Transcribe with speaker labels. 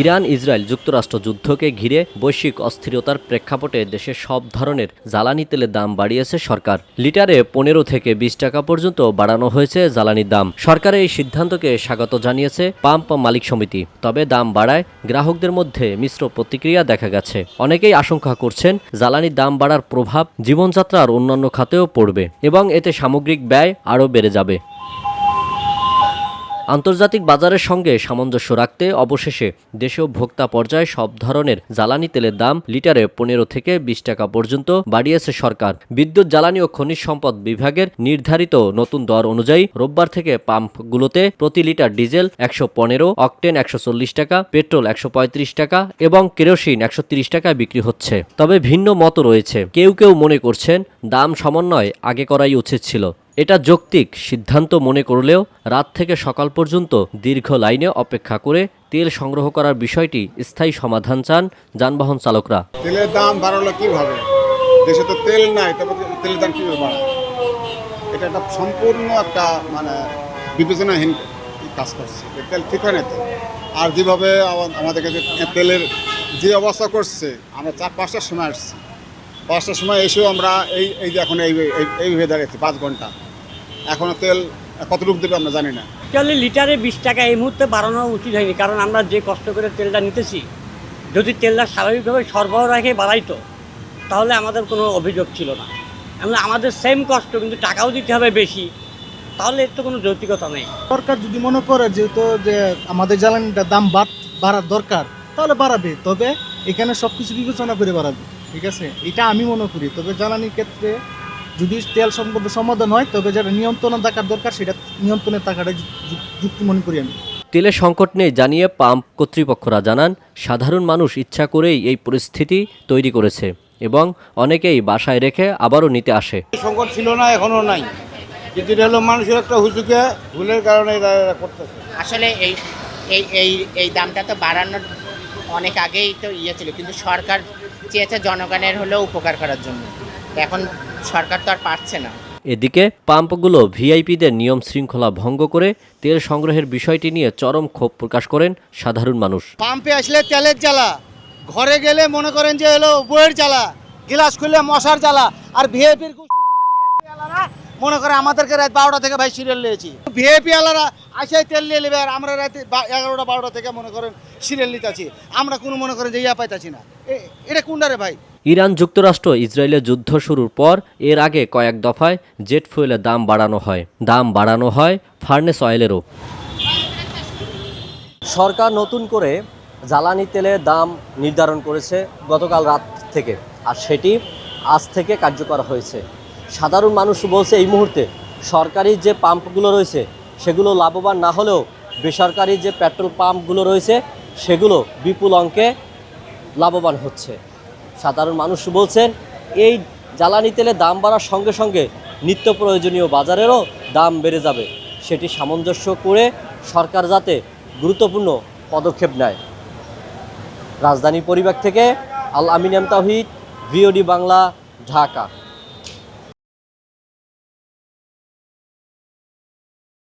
Speaker 1: Iran Israel যুক্তরাষ্ট্র যুদ্ধকে ঘিরে বৈশ্বিক অস্থিরতার প্রেক্ষাপটে দেশের সব ধরনের জ্বালানি তেলের দাম বাড়িয়েছে সরকার। লিটারে 15 থেকে 20 টাকা পর্যন্ত বাড়ানো হয়েছে জ্বালানির দাম। সরকারের এই সিদ্ধান্তকে স্বাগত জানিয়েছে পাম্প মালিক সমিতি। তবে দাম বাড়ায় গ্রাহকদের মধ্যে মিশ্র প্রতিক্রিয়া দেখা গেছে। অনেকেই আশঙ্কা করছেন জ্বালানির দাম বাড়ার প্রভাব জীবনযাত্রার অন্যান্য খাতেও পড়বে এবং এতে সামগ্রিক ব্যয় আরও বেড়ে যাবে। আন্তর্জাতিক বাজারের সঙ্গে সামঞ্জস্য রাখতে অবশেষে দেশীয় ভোক্তা পর্যায়ে সব ধরনের জ্বালানি তেলের দাম লিটারে 15 থেকে 20 টাকা পর্যন্ত বাড়িয়েছে সরকার। বিদ্যুৎ, জ্বালানি ও খনিজ সম্পদ বিভাগের নির্ধারিত নতুন দর অনুযায়ী রোববার থেকে পাম্পগুলোতে প্রতি লিটার ডিজেল 115, অকটেন 140 টাকা, পেট্রোল 135 টাকা এবং কেরোসিন 130 টাকায় বিক্রি হচ্ছে। তবে ভিন্ন মত রয়েছে। কেউ কেউ মনে করছেন দাম সমন্বয় আগে করাই উচিত ছিল। এটা যৌক্তিক সিদ্ধান্ত মনে করলেও রাত থেকে সকাল পর্যন্ত দীর্ঘ লাইনে অপেক্ষা করে তেল সংগ্রহ করার বিষয়টি স্থায়ী সমাধান চান যানবাহন চালকরা।
Speaker 2: তেলের দাম বাড়ালো কিভাবে? দেশে তো তেল নাই, তবে তেলের দাম কিভাবে বাড়ায়? এটা একটা সম্পূর্ণ একটা বিবেচনাহীন কাজ করছে। তেল ঠিক হয় না তো। আর যেভাবে আমাদের কাছে তেলের যে অবস্থা করছে, আমরা 4-5টার সময় আসছি, 5টার সময় এসেও আমরা এই যে এখন এইভাবে দাঁড়িয়েছি 5 ঘন্টা। এখনও তেল কতটুকু দেবে আমরা জানি না।
Speaker 3: তাহলে লিটারে 20 টাকা এই মুহূর্তে বাড়ানো উচিত হয়নি, কারণ আমরা যে কষ্ট করে তেলটা নিতেছি, যদি তেলটা স্বাভাবিকভাবে সরবরাহ রেখে বাড়াইতো তাহলে আমাদের কোনো অভিযোগ ছিল না। এমন আমাদের সেম কষ্ট, কিন্তু টাকাও দিতে হবে বেশি, তাহলে এর তো কোনো যৌক্তিকতা নেই।
Speaker 4: সরকার যদি মনে করে যেহেতু যে আমাদের জ্বালানিটার দাম বাড়ার দরকার, তাহলে বাড়াবে, তবে এখানে সব কিছু বিবেচনা করে বাড়াবে। ঠিক আছে, এটা আমি মনে করি। তবে জ্বালানির ক্ষেত্রে যদি তেল সম্পদ সমাধান হয়, তবে যারা নিয়ন্ত্রণের টাকার দরকার সেটা নিয়ন্ত্রণের টাকাটা যুক্তি মনে করি আমি।
Speaker 1: তেলের সংকট নেই জানিয়ে পাম্প কর্তৃপক্ষরা জানান, সাধারণ মানুষ ইচ্ছা করেই এই পরিস্থিতি তৈরি করেছে এবং অনেকেই বাসায় রেখে আবারও নিতে আসে।
Speaker 5: সংকট ছিল না, এখনো নাই, কিন্তু এটা হলো মানুষের একটা হুজুকে ভুলের কারণে এরা করতেছে।
Speaker 6: আসলে এই দামটা তো বাড়ানোর অনেক আগেই তো ছিল, কিন্তু সরকার চেয়েছে জনগণের হলেও উপকার করার জন্য। এখন সরকার তো আর পারছে না।
Speaker 1: এদিকে পাম্পগুলো ভিআইপিদের নিয়ম শৃঙ্খলা ভঙ্গ করে তেল সংগ্রহের বিষয়টি নিয়ে চরম ক্ষোভ প্রকাশ করেন সাধারণ মানুষ।
Speaker 5: পাম্পে আসলে তেলের জ্বালা, ঘরে গেলে মনে করেন যে হলো বইয়ের জ্বালা, গ্লাস খুলে মশার জ্বালা। আর ভিআইপির মনে করে আমাদেরকে রাত 12টা থেকে ভাই সিরিয়াল নিয়েছি। ভিআইপি আলারা আসে তেল নিয়ে নেবে, আর আমরা রাতে 11টা-12টা থেকে মনে করেন সিরিয়াল নিতে আছি। আমরা কোনো মনে করেন যে পাইতাছি না। এটা কোনটারে ভাই?
Speaker 1: ইরান যুক্তরাষ্ট্র ইসরায়েলের যুদ্ধ শুরুর পর এর আগে কয়েক দফায় জেট ফুয়েলের দাম বাড়ানো হয় ফার্নেস অয়েলেরও। সরকার নতুন করে জ্বালানি তেলের দাম নির্ধারণ করেছে গতকাল রাত থেকে, আর সেটি আজ থেকে কার্যকর হয়েছে। সাধারণ মানুষ বলছে এই মুহূর্তে সরকারি যে পাম্পগুলো রয়েছে সেগুলো লাভবান না হলেও বেসরকারি যে পেট্রোল পাম্পগুলো রয়েছে সেগুলো বিপুল অঙ্কে লাভবান হচ্ছে। সাধারণ মানুষ বলছেন এই জ্বালানি তেলের দাম বাড়ার সঙ্গে সঙ্গে নিত্য প্রয়োজনীয় বাজারেরও দাম বেড়ে যাবে। সেটি সামঞ্জস্য করে সরকার যাতে গুরুত্বপূর্ণ পদক্ষেপ নেয়। রাজধানী পরিবার থেকে আল আমিন এম তাওহিদ, ভিওডি বাংলা, ঢাকা।